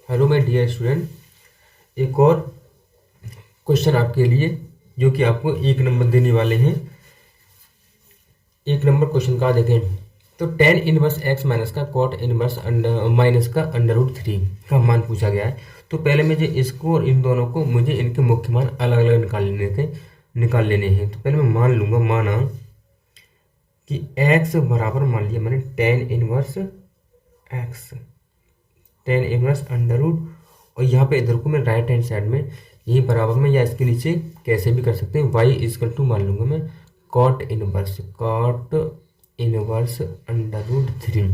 Hello my dear student, एक और question आपके लिए जो कि आपको 1 नंबर देने वाले हैं। 1 नंबर क्वेश्चन का देखें तो tan इनवर्स x माइनस का cot इनवर्स माइनस का √3 का मान पूछा गया है। तो पहले मुझे इसको और इन दोनों को मुझे इनके मुख्य मान अलग अलग निकाल लेने हैं। तो पहले मैं मान लूंगा, माना कि x बराबर, मान लिया मैंने tan inverse x, tan inverse √ और यहाँ पे इधर को मैं राइट हैंड साइड में यही बराबर में या इसके नीचे कैसे भी कर सकते हैं, y इक्वल टू मान लूंगा मैं cot इनवर्स √3।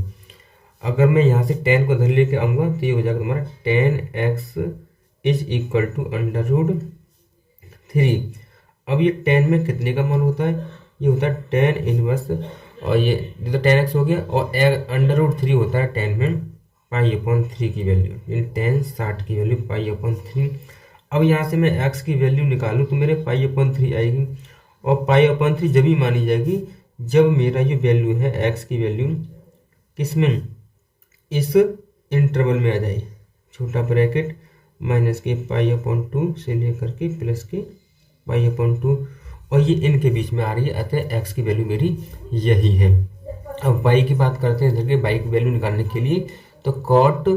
अगर मैं यहाँ से tan को इधर लेके आऊँगा तो ये हो जाएगा तुम्हारा tan x is equal to √3। अब ये tan में कितने का मान होता है, ये होता है tan इनवर्स, और ये तो tan x हो गया, और √3 होता है tan में π/3 की वैल्यू, यानी tan 60 की वैल्यू π/3। अब यहाँ से मैं x की वैल्यू निकालूँ तो मेरे π/3 आएगी, और π/3 जब ही मानी जाएगी जब मेरा ये वैल्यू है x की वैल्यू किसमें, इस इंटरवल में आ जाए, छोटा ब्रैकेट माइनस के π/2 से लेकर के प्लस के π/2, और ये इनके बीच में आ रही है, अतः x की वैल्यू मेरी यही है। अब y की बात करते हैं, देखिए y की वैल्यू निकालने के लिए तो cot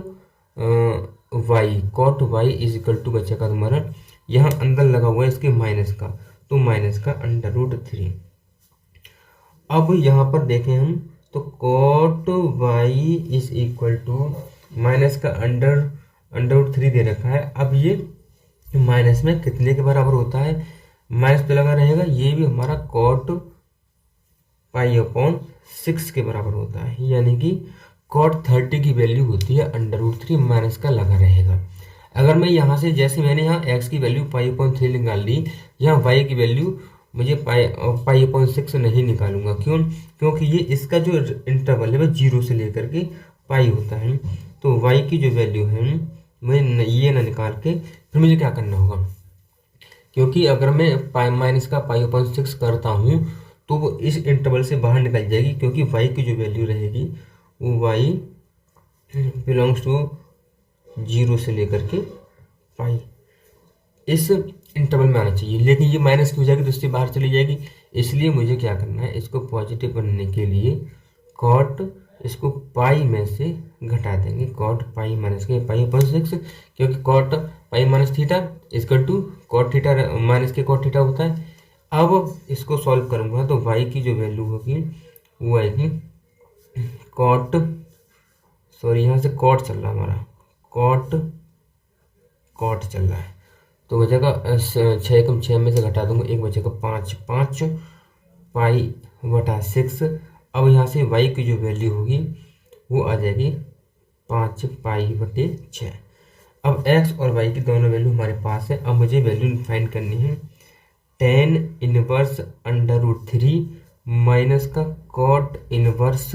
y is equal to बचेगा तुम्हारा, यहाँ अंदर लगा हुआ है इसके माइनस का, तो माइनस का √3। अब यहाँ पर देखें हम तो cot y is equal to minus का √3 दे रखा है। अब ये माइनस में कितने के बराबर होता है, माइनस तो लगा रहेगा, ये भी हमारा cot π/6 के बराबर होता है, यानी कि cot 30 की वैल्यू होती है √3, माइनस का लगा रहेगा। अगर मैं यहाँ से, जैसे मैंने यहाँ x की वैल्यू π/3 निकाल ली, यहाँ y की वैल्यू मुझे π/6 नहीं निकालूंगा, क्योंकि ये इसका जो इंटरवल है वह 0 से लेकर के पाई होता है। तो y की जो वैल्यू है मैं ये ना निकाल के फिर मुझे क्या करना होगा, क्योंकि अगर मैं माइनस का π/6 करता हूँ तो वो इस इंटरवल से बाहर निकल जाएगी, क्योंकि y की जो वैल्यू रहेगी वो y बिलोंग्स टू 0 से लेकर के पाई, इस इंटरवल में आना चाहिए, लेकिन ये माइनस की हो जाएगी तो इससे बाहर चली जाएगी। इसलिए मुझे क्या करना है, इसको पॉजिटिव बनने के लिए cot इसको पाई में से घटा देंगे, cot पाई माइनस के π/6, क्योंकि cot pi minus theta equal to cot theta minus के cot थीटा होता है। अब इसको सॉल्व करूंगा तो y की जो वैल्यू होगी वो आएगी cot, सॉरी यहाँ से cot चल रहा है हमारा, cot चल रहा है, तो बचेगा 6 में से घटा दूंगा 1, बचेगा 5 π/6। अब यहाँ से y की जो वैल्यू होगी वो आ जाएगी 5 π/6। अब x और y की दोनों वैल्यू हमारे पास है। अब मुझे वैल्यू फाइंड करनी है tan इनवर्स √3 माइनस का cot इनवर्स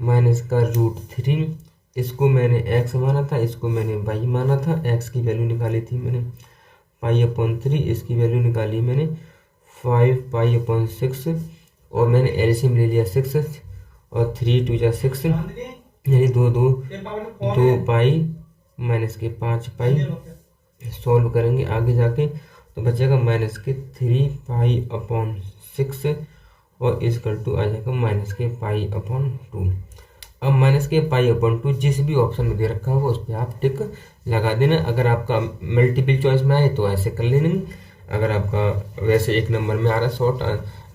माइनस का √3। इसको मैंने x माना था, इसको मैंने y माना था। x की वैल्यू निकाली थी मैंने π/3, इसकी वैल्यू निकाली मैंने 5 π/6, और मैंने एलसीएम ले लिया 6, और 3 2 जा 6, यानी 2 पाई माइनस के 5 पाई। सॉल्व करेंगे आगे जाके तो बचेगा माइनस के 3 π/6, और इक्वल टू आ जाएगा माइनस के π/2। अब माइनस के π/2 जिस भी ऑप्शन में दे रखा होगा उस पर आप टिक लगा देना। अगर आपका मल्टीपल चॉइस में आए तो ऐसे कर लेना, अगर आपका वैसे 1 नंबर में आ रहा है, शॉर्ट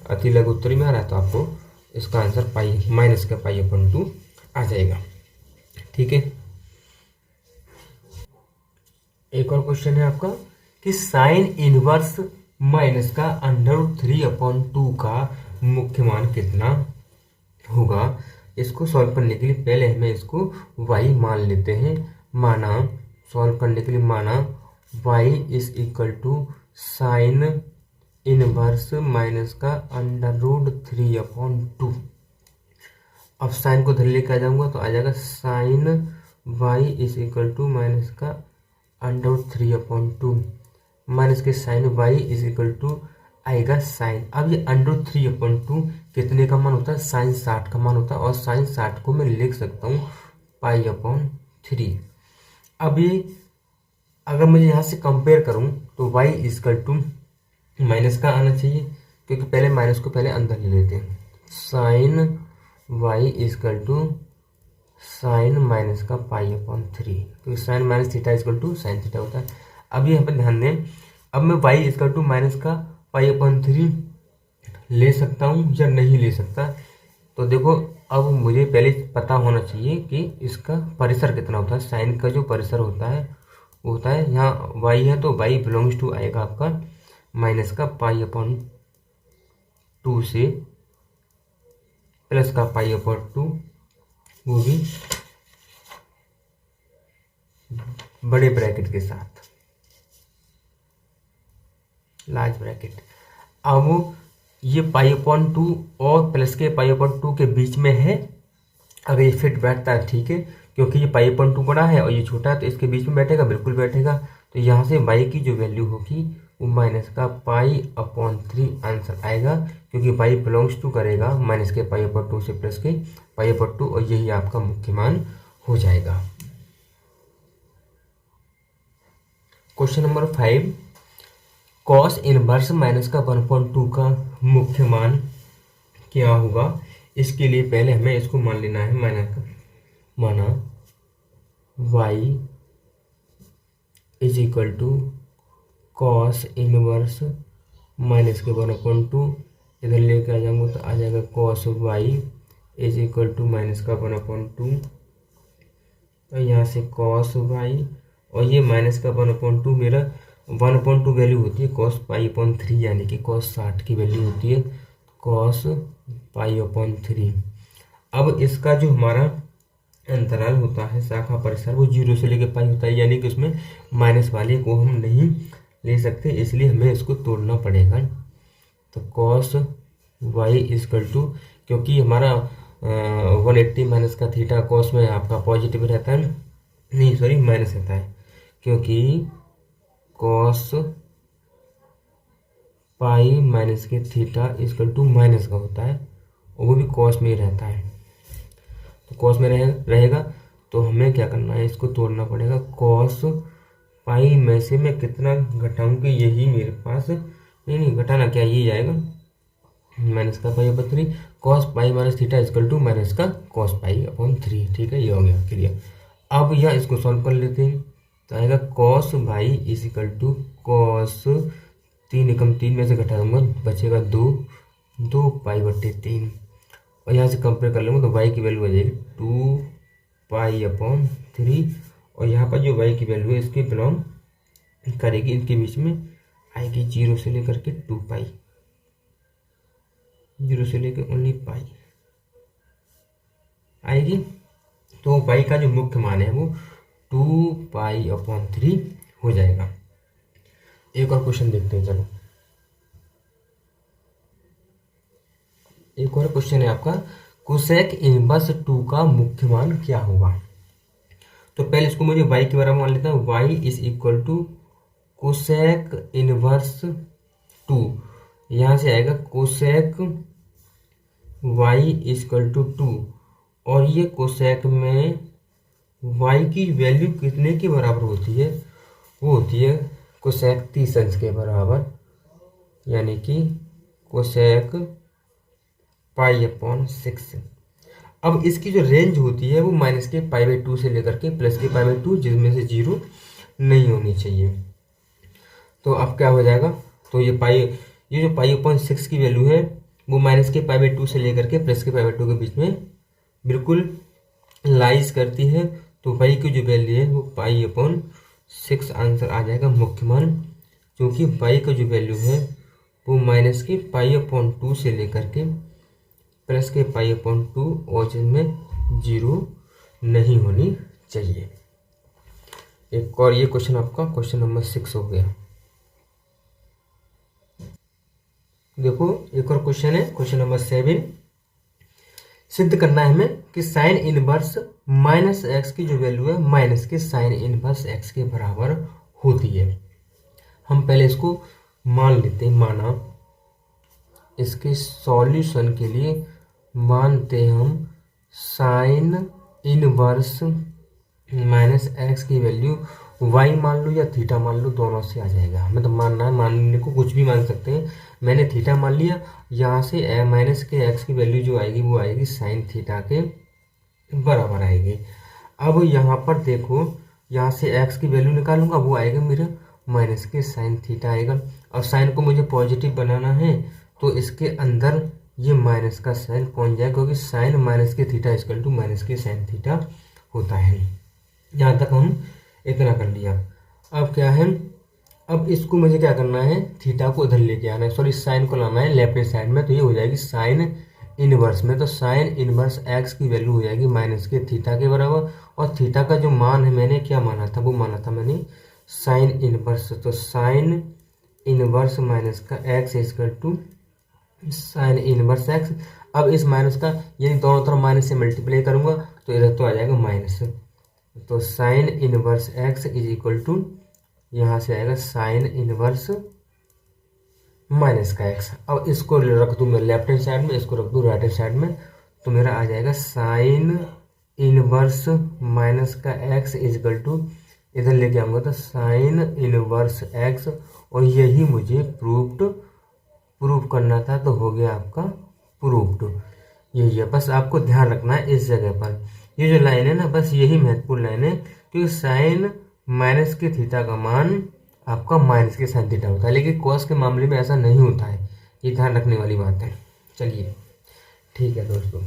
अति लघु उत्तरी में आ रहा है, तो आपको इसका आंसर माइनस का π/2 आ जाएगा। ठीक है, एक और क्वेश्चन है आपका कि साइन इनवर्स माइनस का √3/2 का मुख्य मान कितना होगा। इसको सॉल्व करने के लिए पहले हमें इसको y मान लेते हैं। माना, सॉल्व करने के लिए माना y is equal to sine inverse minus का √3/2। अब साइन को धर लेके आ जाऊंगा तो आ जाएगा sine y is equal to minus का √3/2, माइनस के sine y is equal to आएगा साइन। अब ये √3/2 कितने का मान होता है, साइन 60 का मान होता है, और साइन 60 को मैं लिख सकता हूँ π/3। अब ये अगर मुझे यहाँ से कंपेयर करूँ तो y इजकल टू माइनस का आना चाहिए, क्योंकि पहले माइनस को पहले अंदर ले लेते हैं। Sine y is equal to sine minus का पाई अपॉन 3, क्योंकि sine minus theta is equal to sine theta होता है। अब यहाँ पर ध्यान दें, अब मैं y इजकल टू माइनस का पाई अपॉन 3 ले सकता हूँ या नहीं ले सकता। तो देखो, अब मुझे पहले पता होना चाहिए कि इसका परिसर कितना होता है। साइन का जो परिसर होता है वो होता है, यहाँ y है तो y बिलोंग्स टू आएगा आपका माइनस का पाई अपॉन 2 से प्लस का पाई अपॉन 2, वो भी बड़े ब्रैकेट के साथ, लार्ज ब्रैकेट। अब ये पाई अपॉन 2 और प्लस के पाई अपॉन 2 के बीच में है। अगर ये फिट बैठता है ठीक है, क्योंकि ये पाई अपॉन 2 बड़ा है और ये छोटा है, तो इसके बीच में बैठेगा, बिल्कुल बैठेगा। तो यहाँ से y की जो वैल्यू होगी वो माइनस का पाई अपॉन 3 आंसर आएगा, क्योंकि y बिलोंग्स टू करेगा माइनस के पाई अपॉन 2 से प्लस के पाई अपॉन 2, और यही आपका मुख्य मान हो जाएगा। Question number 5, cos inverse minus का 1/2 का मुख्य मान क्या होगा। इसके लिए पहले हमें इसको मान लेना है, माना y is equal to cos inverse minus के 1/2, इधर लेके आ जाऊंगा तो आ जाएगा cos y is equal to minus का 1/2, और यहाँ से कॉस y, और ये माइनस का 1/2 मेरा 1/2 वैल्यू होती है कॉस पाई अपॉन 3, यानी कि कॉस 60 की वैल्यू होती है कॉस पाई अपॉन 3। अब इसका जो हमारा अंतराल होता है, शाखा परिसर, वो 0 से लेकर पाई होता है, यानी कि उसमें माइनस वाले को हम नहीं ले सकते, इसलिए हमें इसको तोड़ना पड़ेगा। तो कॉस y इजकल टू, क्योंकि हमारा 180 माइनस का थीटा कॉस में आपका पॉजिटिव रहता है, नहीं सॉरी माइनस रहता है, क्योंकि कॉस पाई माइनस के थीटा इजकल टू माइनस का होता है, और वो भी कॉस में ही रहता है। तो कॉस में रहेगा तो हमें क्या करना है, इसको तोड़ना पड़ेगा। कॉस पाई में से मैं कितना घटाऊंगी, यही मेरे पास, नहीं घटाना क्या, यही आएगा माइनस का pi upon 3, cos pi minus theta is equal to minus का कॉस पाई अपॉन 3। ठीक है, ये हो गया क्लियर। अब यह इसको सॉल्व कर लेते हैं, तो आएगा कॉस भाई इज इक्वल टू कॉस 3 एकम 3 में से घटा दूंगा, बचेगा 2 पाई बट्टे 3, और यहाँ से कंपेयर कर लूँगा तो y की वैल्यू आ जाएगी 2 पाई अपॉन 3, और यहाँ पर जो y की वैल्यू है इसके बिलोंग करेगी, इनके बीच में आएगी 0 से लेकर के 2 पाई, 0 से लेकर ओनली पाई आएगी। तो y का जो मुख्य मान है वो 2 पाई अपॉन 3 हो जाएगा। एक और क्वेश्चन देखते हैं, चलो एक और क्वेश्चन है आपका, कोसेक इनवर्स 2 का मुख्य मान क्या होगा। तो पहले इसको मुझे y के बराबर मान लेता हूँ, y is equal to cosec inverse 2, यहाँ से आएगा कोसेक y इक्वल टू 2, और ये कोसेक में y की वैल्यू कितने के बराबर होती है, वो होती है कोसेक 30 अंश के बराबर, यानी कि कोसेक पाई अपॉन 6। अब इसकी जो रेंज होती है वो माइनस के पाई बाई 2 से लेकर के प्लस के पाई बाई 2, जिसमें से 0 नहीं होनी चाहिए। तो अब क्या हो जाएगा, तो ये जो पाई अपॉन 6 की वैल्यू है वो माइनस के पाई बाई 2 से लेकर के प्लस के पाई बाई 2 के बीच में बिल्कुल लाइज करती है। तो पाई की जो वैल्यू है वो पाई अपॉन 6 आंसर आ जाएगा मुख्य मान, क्योंकि पाई का जो वैल्यू है वो माइनस के पाई अपॉन 2 से लेकर के प्लस के पाई अपॉन 2, और जिनमें 0 नहीं होनी चाहिए। एक और ये क्वेश्चन आपका क्वेश्चन नंबर 6 हो गया। देखो एक और क्वेश्चन है, क्वेश्चन नंबर 7, सिद्ध करना है हमें कि साइन इनवर्स माइनस एक्स की जो वैल्यू है माइनस के साइन इनवर्स एक्स के बराबर होती है। हम पहले इसको मान लेते हैं, माना इसके सॉल्यूशन के लिए मानते हम साइन इनवर्स माइनस एक्स की वैल्यू वाई मान लो या थीटा मान लो, दोनों से आ जाएगा। मतलब मानना है, मानने को कुछ भी मान सकते हैं। मैंने थीटा मान लिया, यहाँ से माइनस के एक्स की वैल्यू जो आएगी वो आएगी साइन थीटा के बराबर आएगी। अब यहाँ पर देखो, यहाँ से एक्स की वैल्यू निकालूंगा, वो आएगा मेरा माइनस के साइन थीटा आएगा। और साइन को मुझे पॉजिटिव बनाना है, तो इसके अंदर ये माइनस का साइन पहुंच जाएगा, क्योंकि साइन माइनस के थीटा इक्वल टू माइनस के साइन थीटा होता है। यहाँ तक हम इतना कर लिया। अब क्या है, अब इसको मुझे क्या करना है, थीटा को इधर लेके आना है, सॉरी साइन को लाना है लेफ्ट हैंड साइड में। तो ये हो जाएगी साइन इनवर्स में, तो साइन इनवर्स एक्स की वैल्यू हो जाएगी माइनस के थीटा के बराबर। और थीटा का जो मान है, मैंने क्या माना था, वो माना था मैंने साइन इनवर्स। तो साइन इनवर्स माइनस का x equal to sine inverse x. अब इस माइनस का यानी दोनों तरफ माइनस से मल्टीप्लाई करूंगा, तो इधर तो आ जाएगा माइनस। तो sine inverse x is equal to, यहाँ से आएगा साइन इनवर्स माइनस का एक्स। अब इसको रख दूँ मैं लेफ्ट हैंड साइड में, इसको रख दूँ राइट हैंड साइड में, तो मेरा आ जाएगा साइन इनवर्स माइनस का एक्स इज इक्वल टू, इधर लेके आऊँगा तो साइन इनवर्स एक्स। और यही मुझे प्रूफ करना था, तो हो गया आपका प्रूफ्ड। यही है, बस आपको ध्यान रखना है इस जगह पर। ये जो लाइन है ना, बस यही महत्वपूर्ण लाइन है, क्योंकि साइन माइनस के थीटा का मान आपका माइनस के साइन थीटा होता है, लेकिन कॉस के मामले में ऐसा नहीं होता है। ये ध्यान रखने वाली बात है। चलिए ठीक है दोस्तों।